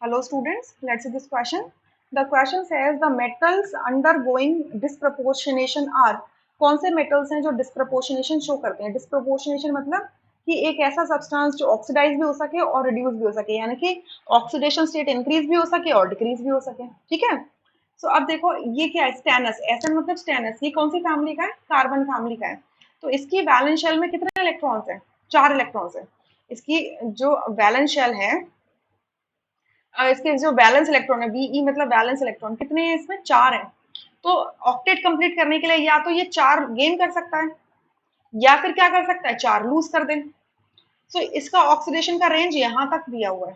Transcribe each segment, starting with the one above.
Hello students, let's see this question. The question says the metals undergoing disproportionation are. कौन से metals हैं जो disproportionation show करते हैं? Disproportionation मतलब कि एक ऐसा substance जो oxidize भी हो सके और reduce भी हो सके, यानी कि oxidation state increase भी हो सके और decrease भी हो सके, ठीक है? So अब देखो ये क्या है, stannous, SN मतलब stannous, ये कौन सी फैमिली का है? कार्बन फैमिली का है। तो इसकी वैलेंस शेल में कितने इलेक्ट्रॉन्स हैं? 4 इलेक्ट्रॉन्स हैं। इसकी जो वैलेंस शेल है, इसके जो बैलेंस इलेक्ट्रॉन है, बीई मतलब बैलेंस इलेक्ट्रॉन कितने हैं इसमें? 4 हैं। तो ऑक्टेट कंप्लीट करने के लिए या तो ये 4 गेन कर सकता है या फिर क्या कर सकता है, 4 लूज कर दे। सो इसका ऑक्सीडेशन का रेंज यहां तक दिया हुआ है,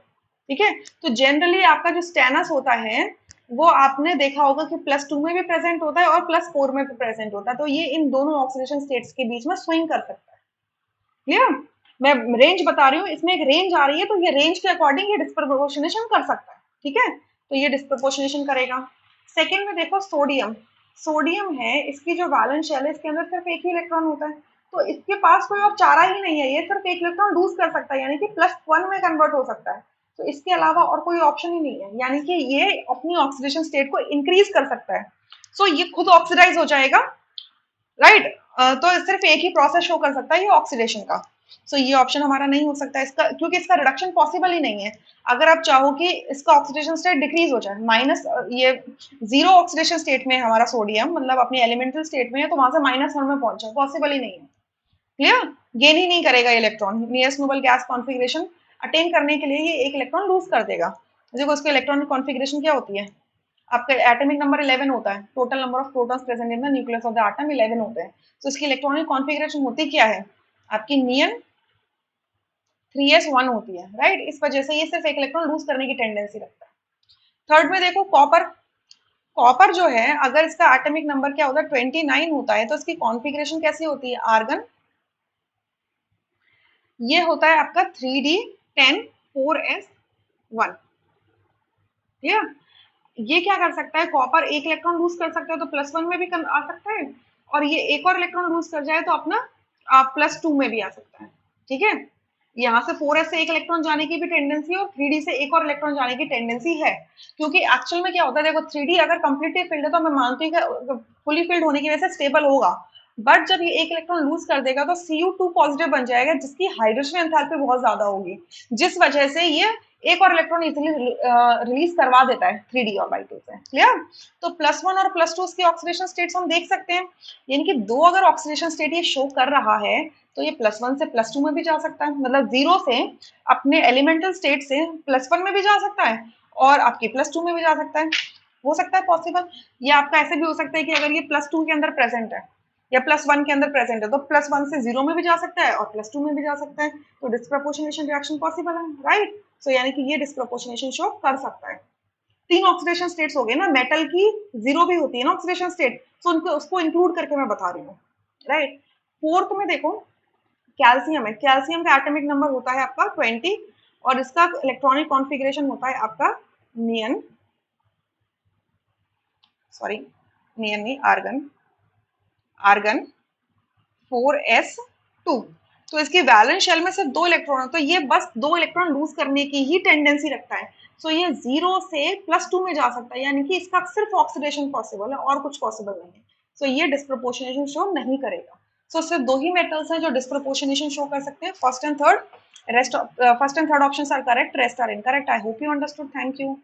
ठीक है। तो जनरली आपका जो स्टेनस होता है वो आपने देखा होगा कि +2 में भी प्रेजेंट होता है और +4 में भी प्रेजेंट होता है। तो ये इन दोनों ऑक्सीडेशन स्टेट्स के बीच में स्विंग कर सकता है। क्लियर? मैं रेंज बता रही हूँ, इसमें एक रेंज आ रही है, तो ये रेंज के अकॉर्डिंग ये डिस्प्रोपोर्शनेशन कर सकता है, ठीक है। तो ये डिस्प्रोपोर्शनेशन करेगा। सेकेंड में देखो सोडियम। सोडियम है, इसकी जो वैलेंस शेल है इसके अंदर सिर्फ एक ही इलेक्ट्रॉन होता है, तो इसके पास कोई और चारा ही नहीं है, ये सिर्फ एक इलेक्ट्रॉन लूज कर सकता है, यानी कि +1 में कन्वर्ट हो सकता है। तो इसके अलावा और कोई ऑप्शन ही नहीं है, यानी कि ये अपनी ऑक्सीडेशन स्टेट को इंक्रीज कर सकता है। सो ये खुद ऑक्सीडाइज हो जाएगा, राइट। तो सिर्फ एक ही प्रोसेस शो कर सकता है ये ऑक्सीडेशन का। सो ये ऑप्शन हमारा नहीं हो सकता इसका, क्योंकि इसका रिडक्शन पॉसिबल ही नहीं है। अगर आप चाहो कि इसका ऑक्सीडेशन स्टेट डिक्रीज हो जाए, माइनस ये जीरो ऑक्सीडेशन स्टेट में है हमारा सोडियम, मतलब अपनी एलिमेंटल स्टेट में है, तो वहां से -1 में पहुंचे, पॉसिबल ही नहीं है। क्लियर? गेन ही नहीं करेगा electron, nearest noble gas configuration attain करने के लिए ये एक इलेक्ट्रॉन लूज कर देगा। देखो उसके इलेक्ट्रॉनिक कॉन्फिगरेशन क्या होती है, आपका एटॉमिक नंबर 11 होता है, total number of protons present in the nucleus of the atom 11 होते हैं। तो इसकी इलेक्ट्रॉनिक कॉन्फिगरेशन होती क्या है, आपकी नियन 3s1 होती है, राइट। इस वजह से ये सिर्फ एक इलेक्ट्रॉन लूज करने की टेंडेंसी रखता है। थर्ड में देखो कॉपर। कॉपर जो है, अगर इसका एटॉमिक नंबर क्या होता है, 29 होता है, तो इसकी कॉन्फिगरेशन कैसी होती है, आर्गन। ये होता है आपका 3d10 4s1। क्लियर? ये क्या कर सकता है, कॉपर एक इलेक्ट्रॉन लूज कर सकता है तो +1 में भी आ सकता है, और ये एक और इलेक्ट्रॉन लूज कर जाए तो अपना +2 में भी आ सकता है, ठीक है। यहाँ से 4s से एक इलेक्ट्रॉन जाने की भी टेंडेंसी और 3d से एक और इलेक्ट्रॉन जाने की टेंडेंसी है, क्योंकि एक्चुअल में क्या होता है, देखो 3d अगर कंप्लीटली फिल्ड है तो मैं मानती हूँ कि फुली फिल्ड होने की वजह से स्टेबल होगा, बट जब ये एक इलेक्ट्रॉन लूज कर देगा तो Cu2 पॉजिटिव बन जाएगा, जिसकी हाइड्रोजन एंथैल्पी बहुत ज्यादा होगी, जिस वजह से ये एक और इलेक्ट्रॉन इजिली रिलीज करवा देता है 3d ऑर्बिटल से। क्लियर? तो +1 और +2 की ऑक्सीडेशन स्टेट्स हम देख सकते हैं, यानी कि दो अगर ऑक्सीडेशन स्टेट ये शो कर रहा है तो ये +1 से +2 में भी जा सकता है, मतलब 0 से अपने एलिमेंटल स्टेट से +1 में भी जा सकता है और आपके +2 में भी जा सकता है, हो सकता है पॉसिबल। या आपका ऐसे भी हो सकता है कि अगर ये +2 के अंदर प्रेजेंट है या +1 के अंदर प्रेजेंट है तो +1 से 0 में भी जा सकता है और +2 में भी जा सकता है, तो डिस्प्रोपोर्शनेशन रिएक्शन पॉसिबल है, राइट। सो यानी कि ये डिस्प्रोपोर्शनेशन शो कर सकता है। 3 ऑक्सीडेशन स्टेट्स हो गए ना, मेटल की 0 भी होती है ना ऑक्सीडेशन स्टेट, तो उनको उसको इंक्लूड करके मैं बता रही हूँ, राइट। फोर्थ में देखो कैल्शियम है, कैल्शियम का एटॉमिक नंबर होता है आपका 20 और इसका इलेक्ट्रॉनिक कॉन्फ़िगरेशन होता है आपका नियन, सॉरी नियन नहीं, आर्गन, आर्गन 4s2। तो इसकी वैलेंस शेल में सिर्फ 2 इलेक्ट्रॉन है, तो ये बस 2 इलेक्ट्रॉन लूज करने की ही टेंडेंसी रखता है। सो ये 0 से +2 में जा सकता है, यानी कि इसका सिर्फ ऑक्सीडेशन पॉसिबल है और कुछ पॉसिबल नहीं है। सो ये डिस्प्रोपोर्शनेशन शो नहीं करेगा। सो सिर्फ 2 ही मेटल्स हैं जो डिस्प्रोपोर्शनेशन शो कर सकते हैं, first and third. Rest first and third options are correct, rest are incorrect. I hope you understood. Thank you.